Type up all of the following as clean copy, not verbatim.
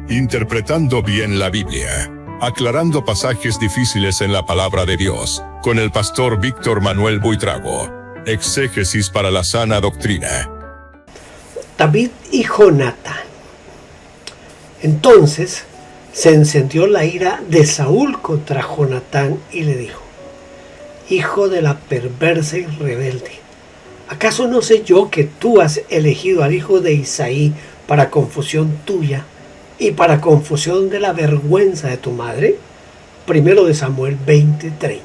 Interpretando bien la Biblia. Aclarando pasajes difíciles en la palabra de Dios, con el pastor Víctor Manuel Buitrago. Exégesis para la sana doctrina. David y Jonatán. Entonces se encendió la ira de Saúl contra Jonatán y le dijo: hijo de la perversa y rebelde, ¿acaso no sé yo que tú has elegido al hijo de Isaí para confusión tuya y para confusión de la vergüenza de tu madre? Primero de Samuel 20:30.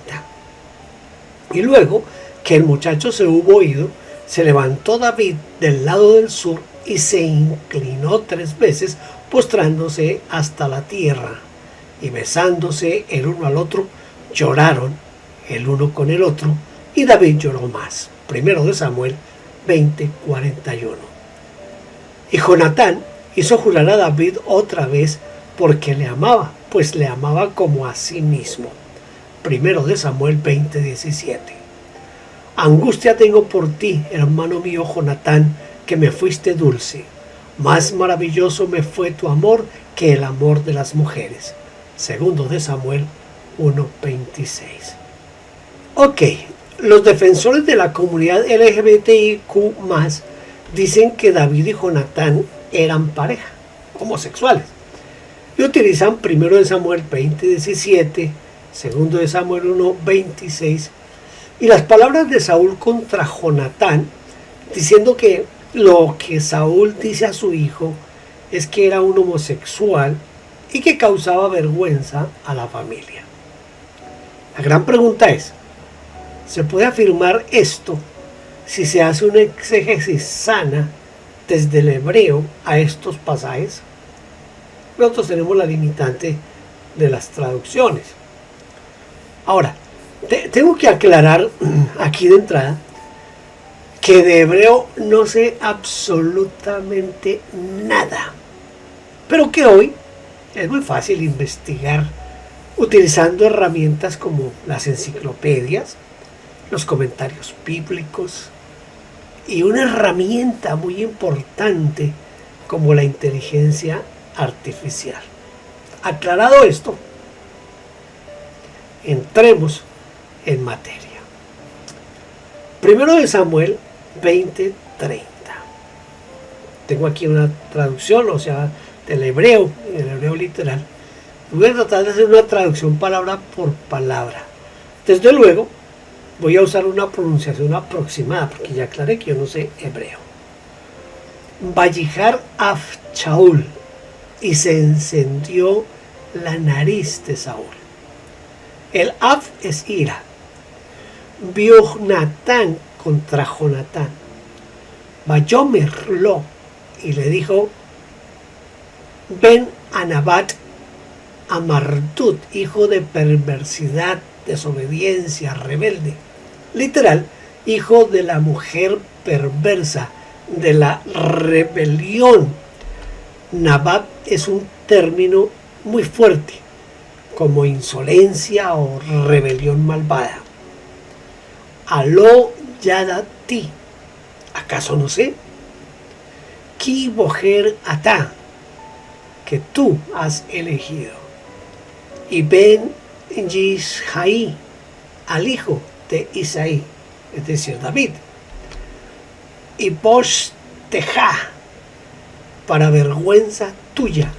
Y luego que el muchacho se hubo ido, se levantó David del lado del sur y se inclinó 3 veces, postrándose hasta la tierra, y besándose el uno al otro, lloraron el uno con el otro, y David lloró más. Primero de Samuel 20:41. Y Jonatán hizo jurar a David otra vez porque le amaba, pues le amaba como a sí mismo. Primero de Samuel 20:17. Angustia tengo por ti, hermano mío Jonatán, que me fuiste dulce. Más maravilloso me fue tu amor que el amor de las mujeres. Segundo de Samuel 1:26. Ok, los defensores de la comunidad LGBTIQ+, dicen que David y Jonatán eran pareja, homosexuales, y utilizan primero de Samuel 20:17, segundo de Samuel 1:26, y las palabras de Saúl contra Jonatán, diciendo que lo que Saúl dice a su hijo es que era un homosexual y que causaba vergüenza a la familia. La gran pregunta es: ¿se puede afirmar esto si se hace una exégesis sana desde el hebreo a estos pasajes? Nosotros tenemos la limitante de las traducciones. Ahora, tengo que aclarar aquí de entrada que de hebreo no sé absolutamente nada, pero que hoy es muy fácil investigar utilizando herramientas como las enciclopedias, los comentarios bíblicos y una herramienta muy importante como la inteligencia artificial. Aclarado esto, entremos en materia. Primero de Samuel 20:30. Tengo aquí una traducción, o sea, del hebreo, el hebreo literal. Voy a tratar de hacer una traducción palabra por palabra. Desde luego, voy a usar una pronunciación aproximada, porque ya aclaré que yo no sé hebreo. Vayijar af Shaul, y se encendió la nariz de Saúl. El af es ira. Vio Natán contra Jonatán. Vayomerlo, y le dijo: ven a Nabat, a Mardut, hijo de perversidad, desobediencia, rebelde. Literal, hijo de la mujer perversa, de la rebelión. Nabat es un término muy fuerte, como insolencia o rebelión malvada. Aló yadati, ¿acaso no sé? Ki bojer atá, que tú has elegido. Y ben Yishai, al hijo de Isaí, es decir, David. Y Bosh Teja, para vergüenza tuya.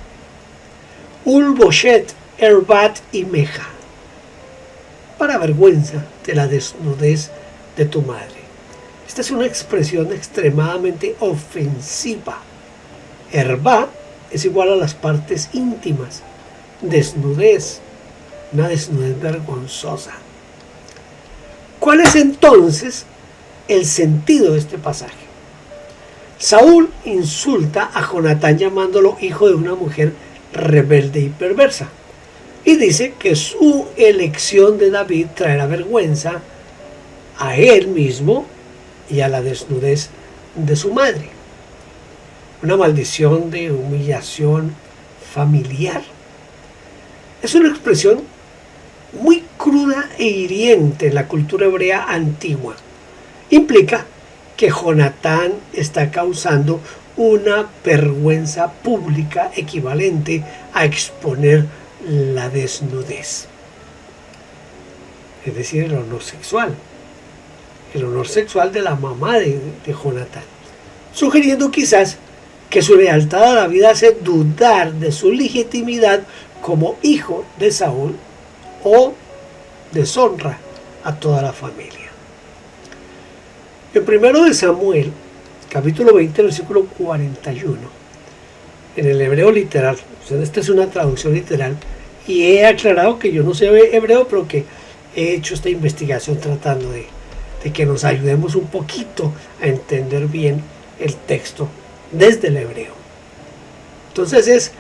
Ul Boshet Erbat y Meja, para vergüenza de la desnudez de tu madre. Esta es una expresión extremadamente ofensiva. Herba es igual a las partes íntimas. Desnudez, una desnudez vergonzosa. ¿Cuál es entonces el sentido de este pasaje? Saúl insulta a Jonatán llamándolo hijo de una mujer rebelde y perversa, y dice que su elección de David traerá vergüenza a él mismo y a la desnudez de su madre. Una maldición de humillación familiar. Es una expresión muy cruda e hiriente en la cultura hebrea antigua. Implica que Jonatán está causando una vergüenza pública equivalente a exponer la desnudez. Es decir, el honor sexual. El honor sexual de la mamá de Jonatán. Sugiriendo quizás que su lealtad a David hace dudar de su legitimidad como hijo de Saúl o deshonra a toda la familia. En 1 Samuel, capítulo 20, versículo 41, en el hebreo literal, esta es una traducción literal, y he aclarado que yo no sé hebreo, pero que he hecho esta investigación tratando de que nos ayudemos un poquito a entender bien el texto desde el hebreo. Entonces es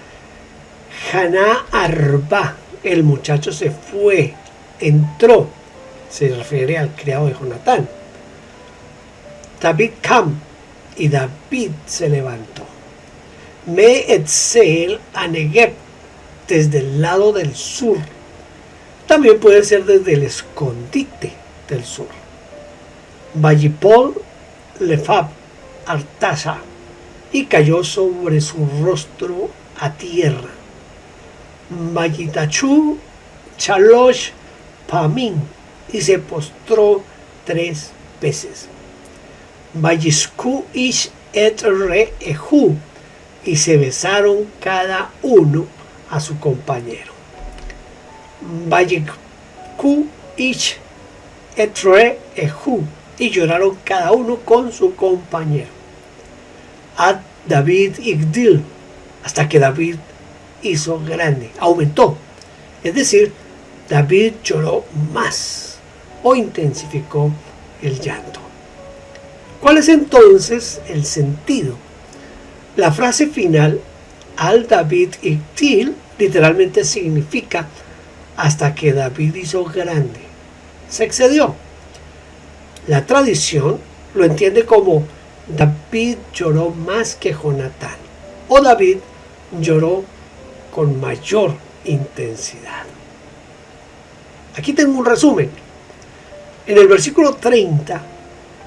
Haná Arba, el muchacho se fue, entró, se refiere al criado de Jonatán. David Cam, y David se levantó. Me etzel a Negev, desde el lado del sur. También puede ser desde el escondite del sur. Vayipol Lefab Artasa, y cayó sobre su rostro a tierra. Vayitachu Chalosh Pamín, y se postró 3 veces. Vayisku ish et re ehu, y se besaron cada uno a su compañero. Vayisku ish et re ehu, y lloraron cada uno con su compañero. Ad David Igdil, hasta que David hizo grande, aumentó. Es decir, David lloró más o intensificó el llanto. ¿Cuál es entonces el sentido? La frase final, al David Igdil, literalmente significa hasta que David hizo grande. Se excedió. La tradición lo entiende como David lloró más que Jonatán, o David lloró con mayor intensidad. Aquí tengo un resumen. En el versículo 30,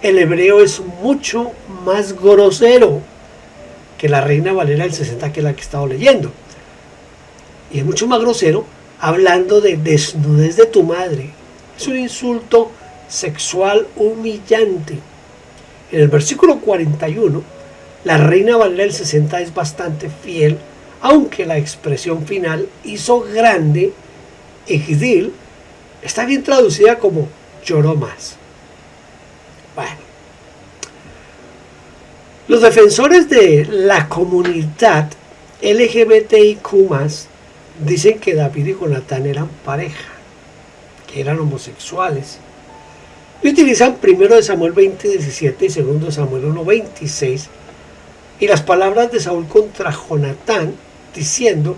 el hebreo es mucho más grosero que la Reina Valera del 60, que es la que he estado leyendo. Y es mucho más grosero hablando de desnudez de tu madre. Es un insulto sexual humillante. En el versículo 41, la Reina Valera del 60 es bastante fiel, aunque la expresión final, hizo grande, Igdil, está bien traducida como lloró más. Bueno, los defensores de la comunidad LGBTIQ+, dicen que David y Jonatán eran pareja, que eran homosexuales, y utilizan 1 Samuel 20:17 y 2 Samuel 1:26, y las palabras de Saúl contra Jonatán, diciendo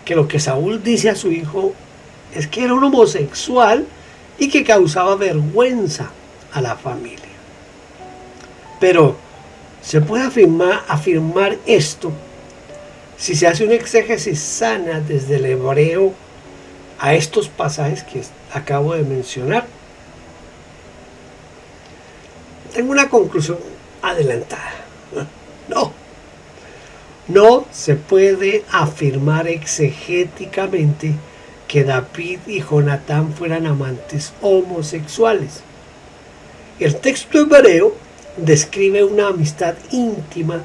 que lo que Saúl dice a su hijo es que era un homosexual y que causaba vergüenza a la familia. Pero se puede afirmar esto si se hace una exégesis sana desde el hebreo a estos pasajes que acabo de mencionar. Tengo una conclusión adelantada. No se puede afirmar exegéticamente que David y Jonatán fueran amantes homosexuales. El texto hebreo describe una amistad íntima,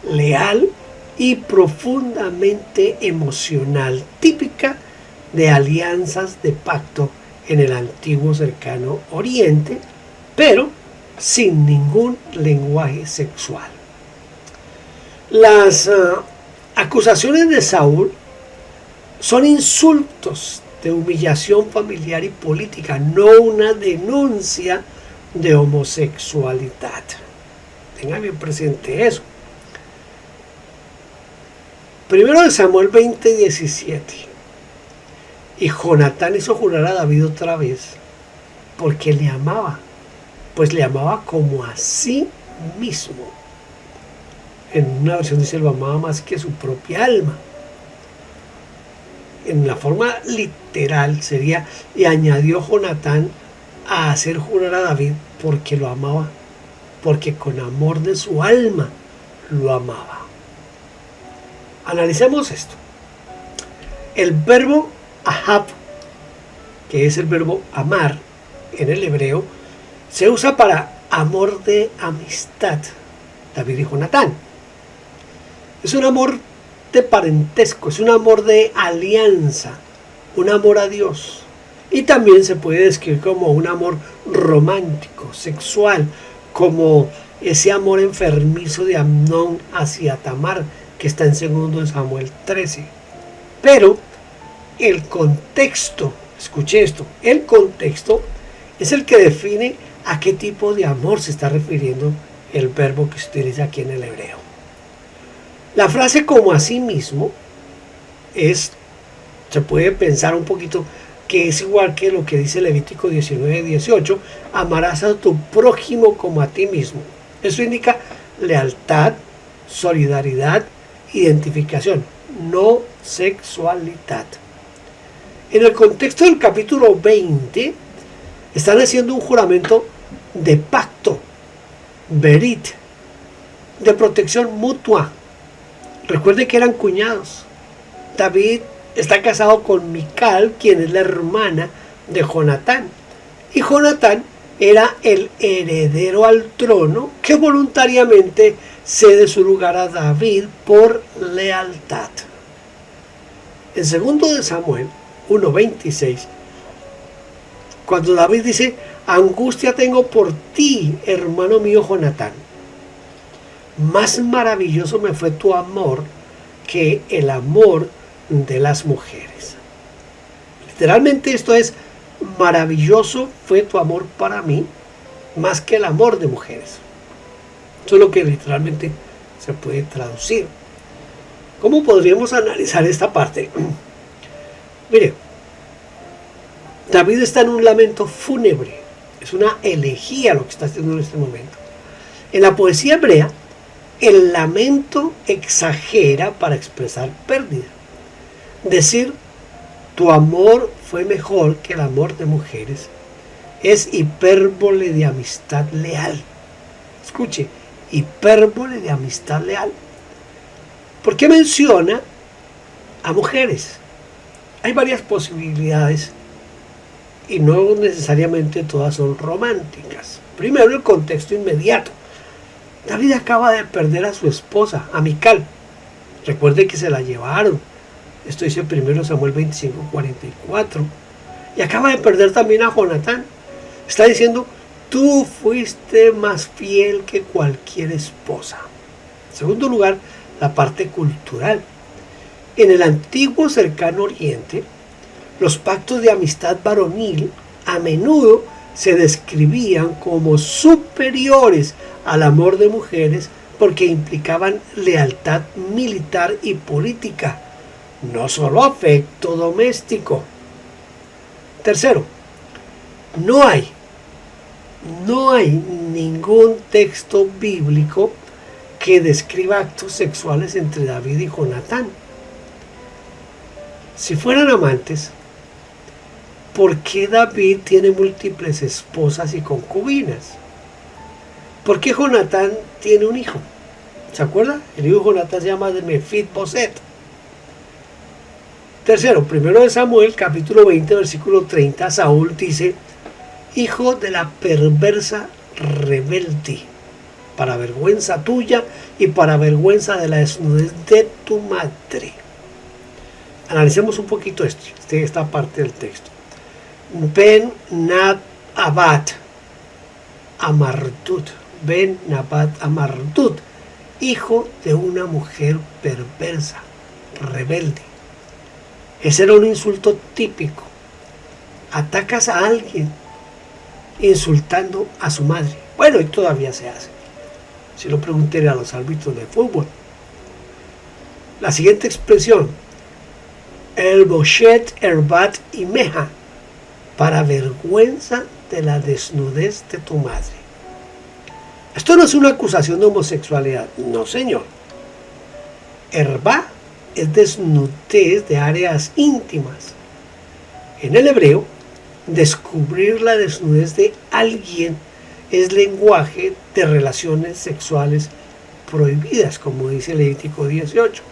leal y profundamente emocional, típica de alianzas de pacto en el antiguo cercano Oriente, pero sin ningún lenguaje sexual. Las acusaciones de Saúl son insultos de humillación familiar y política, no una denuncia de homosexualidad. Tenga bien presente eso. 1 Samuel 20:17. Y Jonatán hizo jurar a David otra vez, porque le amaba, pues le amaba como a sí mismo. En una versión dice lo amaba más que su propia alma. En la forma literal sería, y añadió Jonatán a hacer jurar a David porque lo amaba, porque con amor de su alma lo amaba. Analicemos esto. El verbo ahab, que es el verbo amar en el hebreo, se usa para amor de amistad. David y Jonatán. Es un amor de parentesco, es un amor de alianza, un amor a Dios. Y también se puede describir como un amor romántico, sexual, como ese amor enfermizo de Amnón hacia Tamar, que está en 2 Samuel 13. Pero el contexto, escuche esto, el contexto es el que define a qué tipo de amor se está refiriendo el verbo que se utiliza aquí en el hebreo. La frase como así mismo se puede pensar un poquito que es igual que lo que dice Levítico 19:18, amarás a tu prójimo como a ti mismo. Eso indica lealtad, solidaridad, identificación, no sexualidad. En el contexto del capítulo 20, están haciendo un juramento de pacto, berit, de protección mutua. Recuerde que eran cuñados. David está casado con Mical, quien es la hermana de Jonatán. Y Jonatán era el heredero al trono que voluntariamente cede su lugar a David por lealtad. En 2 Samuel 1:26, cuando David dice, angustia tengo por ti, hermano mío Jonatán. Más maravilloso me fue tu amor que el amor de las mujeres. Literalmente esto es, maravilloso fue tu amor para mí, más que el amor de mujeres. Eso es lo que literalmente se puede traducir. ¿Cómo podríamos analizar esta parte? Mire, David está en un lamento fúnebre. Es una elegía lo que está haciendo en este momento. En la poesía hebrea, el lamento exagera para expresar pérdida. Decir, tu amor fue mejor que el amor de mujeres, es hipérbole de amistad leal. Escuche, hipérbole de amistad leal. ¿Por qué menciona a mujeres? Hay varias posibilidades y no necesariamente todas son románticas. Primero, el contexto inmediato. David acaba de perder a su esposa, a Mical. Recuerde que se la llevaron. Esto dice 1 Samuel 25:44. Y acaba de perder también a Jonatán. Está diciendo, tú fuiste más fiel que cualquier esposa. En segundo lugar, la parte cultural. En el antiguo cercano oriente, los pactos de amistad varonil a menudo se describían como superiores al amor de mujeres porque implicaban lealtad militar y política, no solo afecto doméstico. Tercero, no hay ningún texto bíblico que describa actos sexuales entre David y Jonatán. Si fueran amantes, ¿por qué David tiene múltiples esposas y concubinas? ¿Por qué Jonatán tiene un hijo? ¿Se acuerda? El hijo de Jonatán se llama Mefit-Boset. Tercero, 1 Samuel, capítulo 20, versículo 30, Saúl dice, hijo de la perversa rebelde, para vergüenza tuya y para vergüenza de la desnudez de tu madre. Analicemos un poquito esta parte del texto. Ben Nabat Amardut, Ben Nabat Amardut, hijo de una mujer perversa, rebelde. Ese era un insulto típico. Atacas a alguien insultando a su madre. Bueno, y todavía se hace. Si lo pregunté a los árbitros de fútbol. La siguiente expresión, el Boshet Erbat y Meja, para vergüenza de la desnudez de tu madre. Esto no es una acusación de homosexualidad, no señor. Erba es desnudez de áreas íntimas. En el hebreo, descubrir la desnudez de alguien es lenguaje de relaciones sexuales prohibidas, como dice Levítico 18.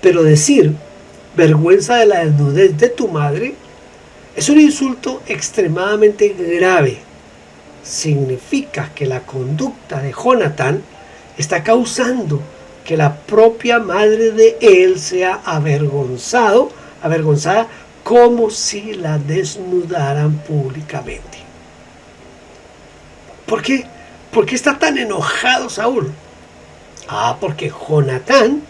Pero decir vergüenza de la desnudez de tu madre es un insulto extremadamente grave. Significa que la conducta de Jonatán está causando que la propia madre de él sea avergonzada como si la desnudaran públicamente. ¿Por qué? ¿Por qué está tan enojado Saúl? Porque Jonatán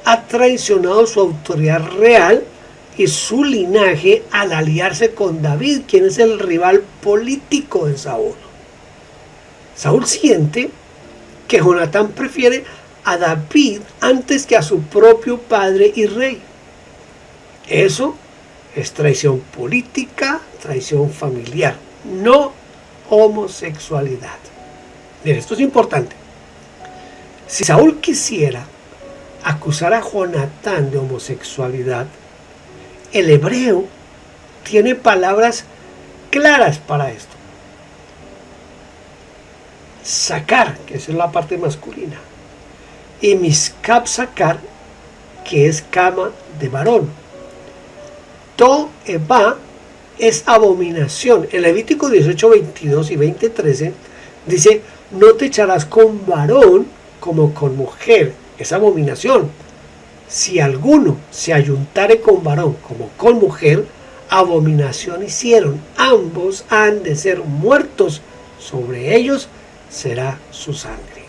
ha traicionado su autoridad real y su linaje al aliarse con David, quien es el rival político de Saúl. Saúl siente que Jonatán prefiere a David antes que a su propio padre y rey. Eso es traición política, traición familiar, no homosexualidad. Mira, esto es importante. Si Saúl quisiera acusar a Jonatán de homosexualidad, el hebreo tiene palabras claras para esto. Sacar, que esa es la parte masculina, y miskab sacar, que es cama de varón. Toeba es abominación. En Levítico 18, 22 y 20, 13 dice: no te echarás con varón como con mujer. Es abominación. Si alguno se ayuntare con varón como con mujer, abominación hicieron. Ambos han de ser muertos. Sobre ellos será su sangre.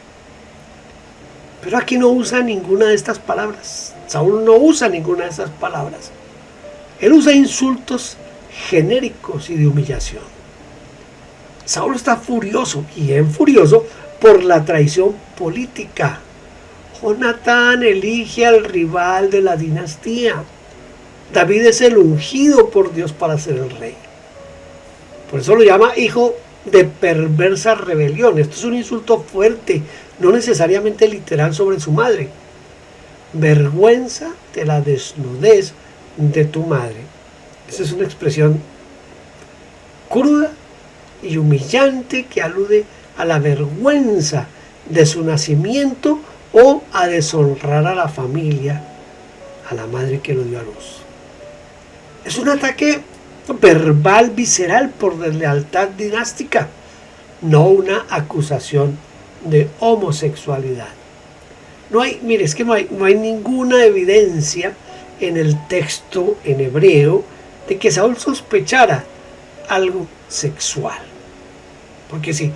Pero aquí no usa ninguna de estas palabras. Saúl no usa ninguna de estas palabras. Él usa insultos genéricos y de humillación. Saúl está furioso, bien furioso, por la traición política. Jonatán elige al rival de la dinastía. David es el ungido por Dios para ser el rey. Por eso lo llama hijo de perversa rebelión. Esto es un insulto fuerte, no necesariamente literal, sobre su madre. Vergüenza de la desnudez de tu madre. Esa es una expresión cruda y humillante que alude a la vergüenza de su nacimiento o a deshonrar a la familia, a la madre que lo dio a luz. Es un ataque verbal visceral por deslealtad dinástica, no una acusación de homosexualidad. Es que no hay ninguna evidencia en el texto en hebreo de que Saúl sospechara algo sexual. Porque si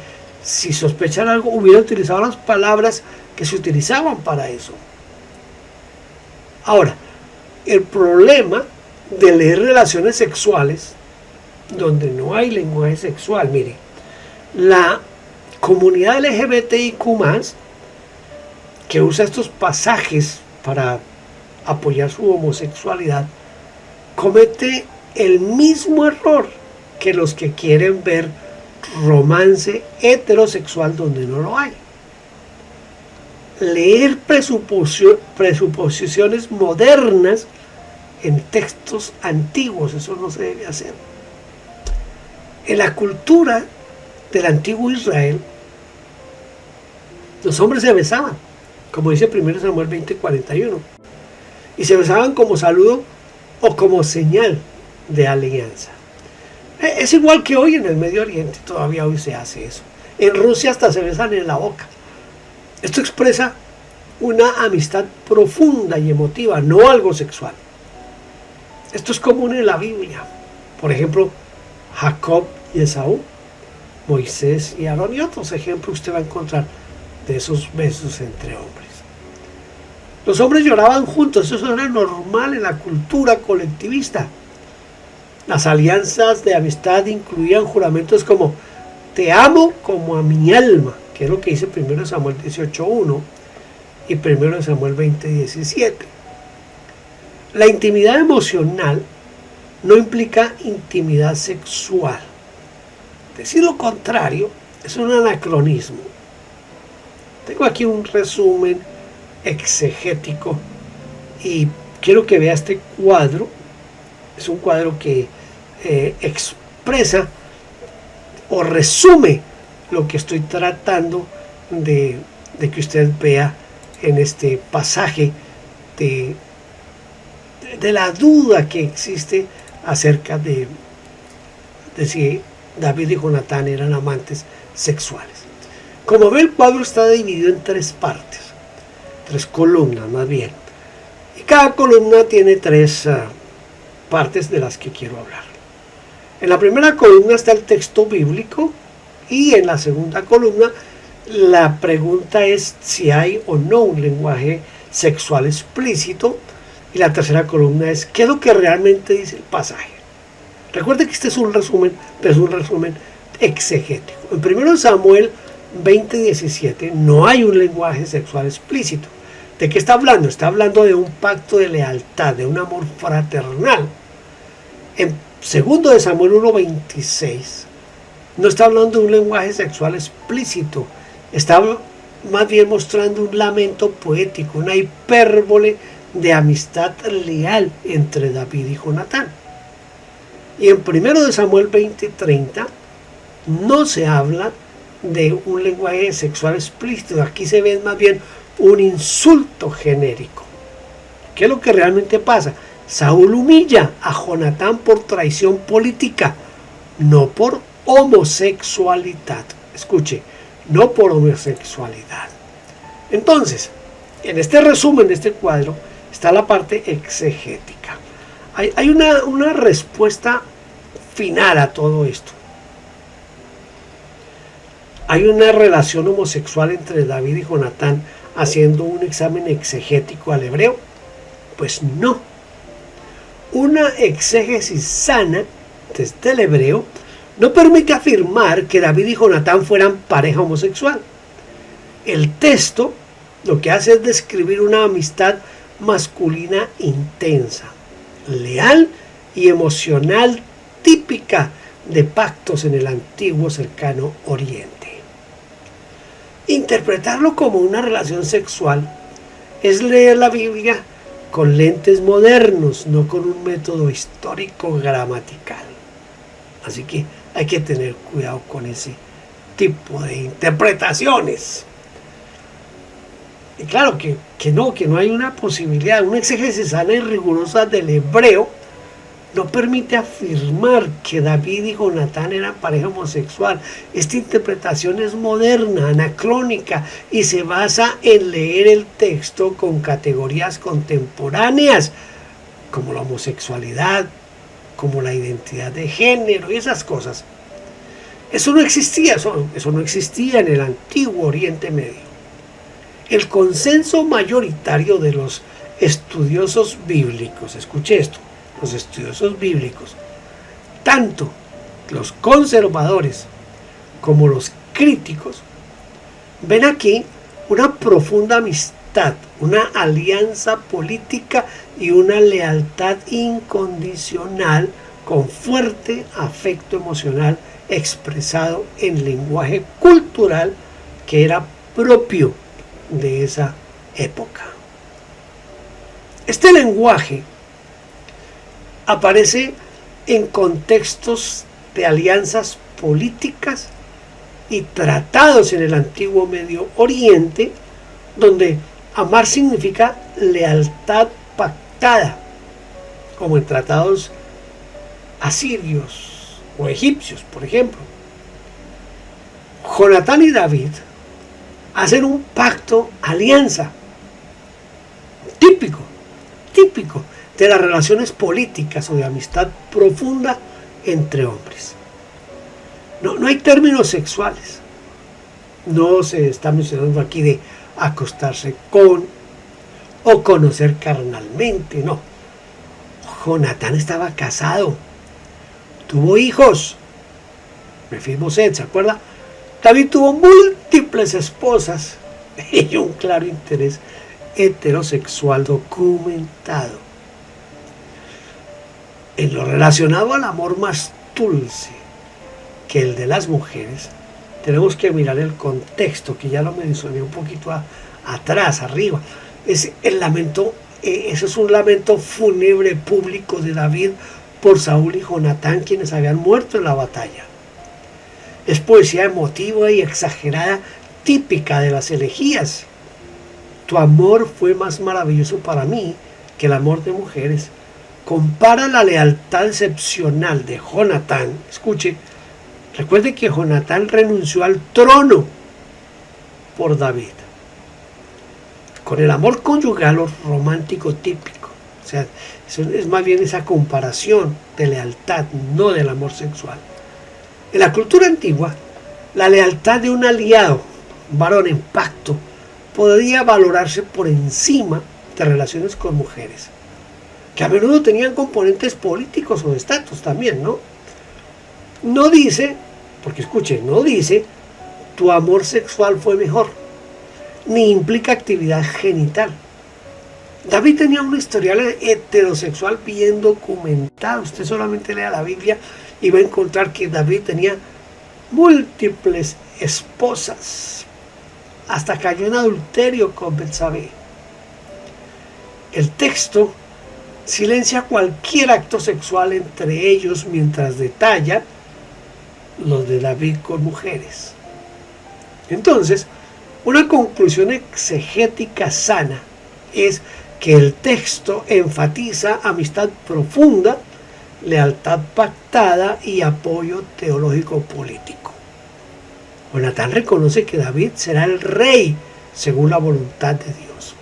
sospechara algo, hubiera utilizado las palabras que se utilizaban para eso. Ahora, el problema de leer relaciones sexuales donde no hay lenguaje sexual, mire, la comunidad LGBTIQ+, que usa estos pasajes para apoyar su homosexualidad, comete el mismo error que los que quieren ver romance heterosexual donde no lo hay. Leer presuposiciones modernas en textos antiguos, eso no se debe hacer. En la cultura del antiguo Israel, los hombres se besaban, como dice 1 Samuel 20:41, y se besaban como saludo o como señal de alianza. Es igual que hoy en el Medio Oriente, todavía hoy se hace eso. En Rusia hasta se besan en la boca. Esto expresa una amistad profunda y emotiva, no algo sexual. Esto es común en la Biblia. Por ejemplo, Jacob y Esaú, Moisés y Aarón, y otros ejemplos usted va a encontrar de esos besos entre hombres. Los hombres lloraban juntos, eso era normal en la cultura colectivista. Las alianzas de amistad incluían juramentos como te amo como a mi alma, que es lo que dice 1 Samuel 18:1 y 1 Samuel 20:17. La intimidad emocional no implica intimidad sexual. Decir lo contrario es un anacronismo. Tengo aquí un resumen exegético y quiero que vea este cuadro. Es un cuadro que expresa o resume lo que estoy tratando de de que usted vea en este pasaje de la duda que existe acerca de si David y Jonatán eran amantes sexuales. Como ve, el cuadro está dividido en 3 partes, 3 columnas más bien, y cada columna tiene 3 partes de las que quiero hablar. En la primera columna está el texto bíblico, y en la segunda columna la pregunta es si hay o no un lenguaje sexual explícito, y la tercera columna es qué es lo que realmente dice el pasaje. Recuerde que este es un resumen, pero es un resumen exegético. En 1 Samuel 20:17 no hay un lenguaje sexual explícito. ¿De qué está hablando? Está hablando de un pacto de lealtad, de un amor fraternal. En 2 Samuel 1:26 no está hablando de un lenguaje sexual explícito. Está más bien mostrando un lamento poético, una hipérbole de amistad leal entre David y Jonatán. Y en 1 Samuel 20:30 no se habla de un lenguaje sexual explícito. Aquí se ve más bien un insulto genérico. ¿Qué es lo que realmente pasa? Saúl humilla a Jonatán por traición política, no por homosexualidad. Escuche, no por homosexualidad. Entonces, en este resumen de este cuadro está la parte exegética. Hay una respuesta final a todo esto. ¿Hay una relación homosexual entre David y Jonatán haciendo un examen exegético al hebreo? Pues no. Una exégesis sana desde el hebreo no permite afirmar que David y Jonatán fueran pareja homosexual. El texto lo que hace es describir una amistad masculina intensa, leal y emocional, típica de pactos en el antiguo cercano Oriente. Interpretarlo como una relación sexual es leer la Biblia con lentes modernos, no con un método histórico gramatical. Así que hay que tener cuidado con ese tipo de interpretaciones. Y claro que no hay una posibilidad. Una exégesis sana y rigurosa del hebreo no permite afirmar que David y Jonatán eran pareja homosexual. Esta interpretación es moderna, anacrónica, y se basa en leer el texto con categorías contemporáneas, como la homosexualidad, como la identidad de género y esas cosas. Eso no existía en el antiguo Oriente Medio. El consenso mayoritario de los estudiosos bíblicos, escuche esto, los estudiosos bíblicos, tanto los conservadores como los críticos, ven aquí una profunda amistad, una alianza política y una lealtad incondicional con fuerte afecto emocional expresado en lenguaje cultural que era propio de esa época. Este lenguaje aparece en contextos de alianzas políticas y tratados en el antiguo Medio Oriente, donde amar significa lealtad pactada, como en tratados asirios o egipcios, por ejemplo. Jonatán y David hacen un pacto, alianza, típico de las relaciones políticas o de amistad profunda entre hombres. No hay términos sexuales. No se está mencionando aquí de acostarse con o conocer carnalmente, no. Jonatán estaba casado, tuvo hijos, Mefiboset, ¿se acuerda? David tuvo múltiples esposas y un claro interés heterosexual documentado. En lo relacionado al amor más dulce que el de las mujeres, tenemos que mirar el contexto, que ya lo mencioné un poquito atrás, arriba. Es el lamento, eso es un lamento fúnebre público de David por Saúl y Jonatán, quienes habían muerto en la batalla. Es poesía emotiva y exagerada, típica de las elegías. Tu amor fue más maravilloso para mí que el amor de mujeres. Compara la lealtad excepcional de Jonatán. Escuche, recuerde que Jonatán renunció al trono por David, con el amor conyugal o romántico típico. O sea, es más bien esa comparación de lealtad, no del amor sexual. En la cultura antigua, la lealtad de un aliado, un varón en pacto, podría valorarse por encima de relaciones con mujeres, que a menudo tenían componentes políticos o de estatus también, ¿no? No dice, porque escuche, no dice, tu amor sexual fue mejor, ni implica actividad genital. David tenía un historial heterosexual bien documentado. Usted solamente lea la Biblia y va a encontrar que David tenía múltiples esposas. Hasta cayó en adulterio con Betsabé. El texto silencia cualquier acto sexual entre ellos mientras detalla los de David con mujeres. Entonces, una conclusión exegética sana es que el texto enfatiza amistad profunda, lealtad pactada y apoyo teológico político. Jonatán reconoce que David será el rey según la voluntad de Dios.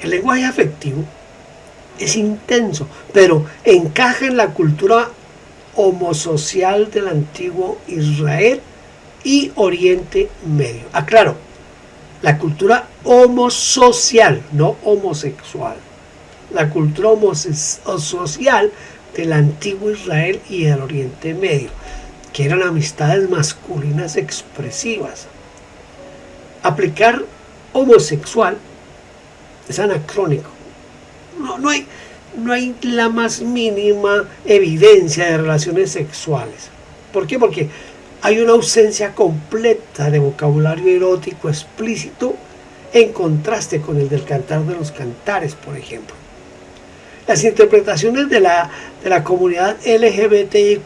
El lenguaje afectivo es intenso, pero encaja en la cultura homosocial del antiguo Israel y Oriente Medio. Aclaro, la cultura homosocial, no homosexual. La cultura homosocial del antiguo Israel y el Oriente Medio, que eran amistades masculinas expresivas. Aplicar homosexual es anacrónico. No hay la más mínima evidencia de relaciones sexuales. ¿Por qué? Porque hay una ausencia completa de vocabulario erótico explícito en contraste con el del Cantar de los Cantares, por ejemplo. Las interpretaciones de la comunidad LGBTIQ+,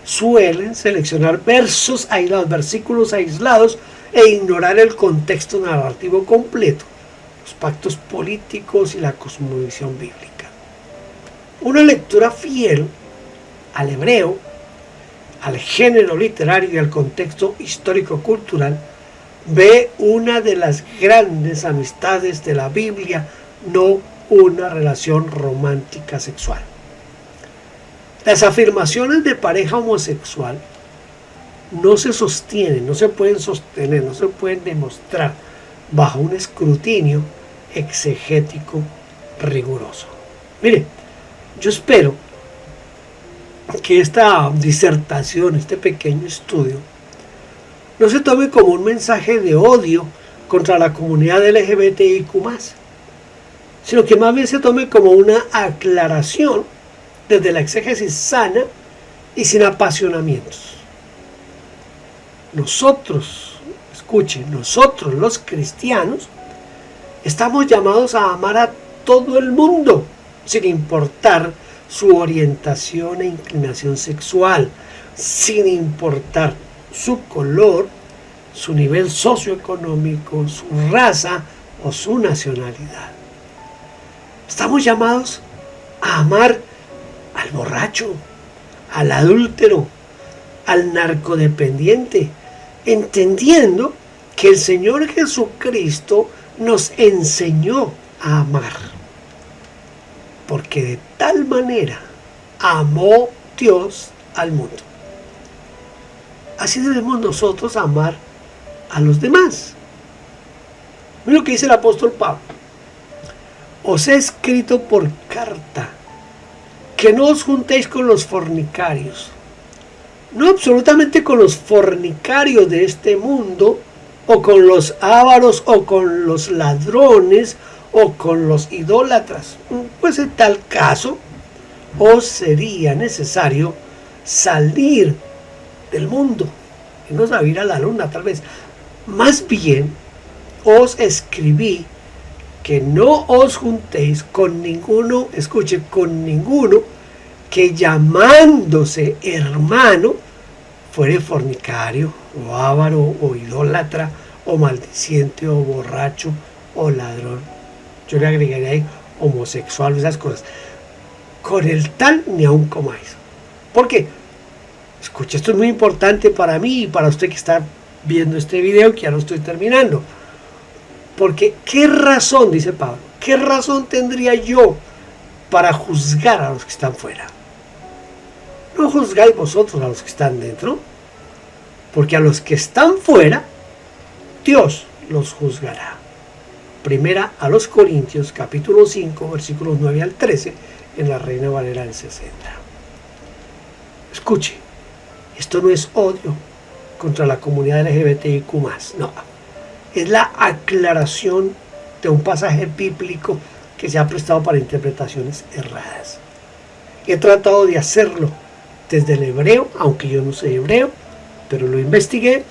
suelen seleccionar versos aislados, versículos aislados e ignorar el contexto narrativo completo, los pactos políticos y la cosmovisión bíblica. Una lectura fiel al hebreo, al género literario y al contexto histórico-cultural, ve una de las grandes amistades de la Biblia, no una relación romántica sexual. Las afirmaciones de pareja homosexual no se sostienen, no se pueden sostener, no se pueden demostrar bajo un escrutinio exegético riguroso. Mire, yo espero que esta disertación, este pequeño estudio, no se tome como un mensaje de odio contra la comunidad LGBTIQ+, sino que más bien se tome como una aclaración desde la exégesis sana y sin apasionamientos. Nosotros, escuchen, nosotros los cristianos estamos llamados a amar a todo el mundo, sin importar su orientación e inclinación sexual, sin importar su color, su nivel socioeconómico, su raza o su nacionalidad. Estamos llamados a amar al borracho, al adúltero, al narcodependiente, entendiendo que el Señor Jesucristo nos enseñó a amar. Porque de tal manera amó Dios al mundo. Así debemos nosotros amar a los demás. Mira lo que dice el apóstol Pablo. Os he escrito por carta que no os juntéis con los fornicarios. No absolutamente con los fornicarios de este mundo, o con los ávaros, o con los ladrones, o con los idólatras. Pues en tal caso, os sería necesario salir del mundo y no salir a la luna, tal vez. Más bien, os escribí que no os juntéis con ninguno, con ninguno que llamándose hermano fuere fornicario, o avaro, o idólatra, o maldiciente, o borracho, o ladrón. Yo le agregaría ahí homosexual, esas cosas. Con el tal ni aun comáis. ¿Por qué? Escucha, esto es muy importante para mí y para usted que está viendo este video, que ya lo estoy terminando. Porque, ¿qué razón, dice Pablo, qué razón tendría yo para juzgar a los que están fuera? No juzgáis vosotros a los que están dentro, porque a los que están fuera, Dios los juzgará. Primera a los Corintios, capítulo 5, versículos 9 al 13, en la Reina Valera del 60. Escuche, esto no es odio contra la comunidad LGBTIQ+, no. Es la aclaración de un pasaje bíblico que se ha prestado para interpretaciones erradas. He tratado de hacerlo desde el hebreo, aunque yo no sé hebreo, pero lo investigué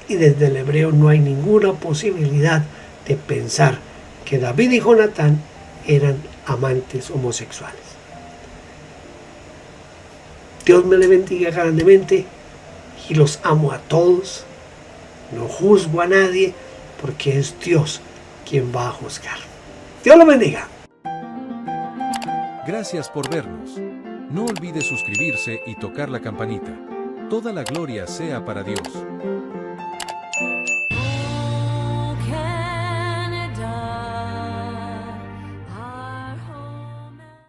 y desde el hebreo no hay ninguna posibilidad de pensar que David y Jonatán eran amantes homosexuales. Dios me le bendiga grandemente y los amo a todos. No juzgo a nadie porque es Dios quien va a juzgar. Dios lo bendiga. Gracias por vernos. No olvide suscribirse y tocar la campanita. Toda la gloria sea para Dios.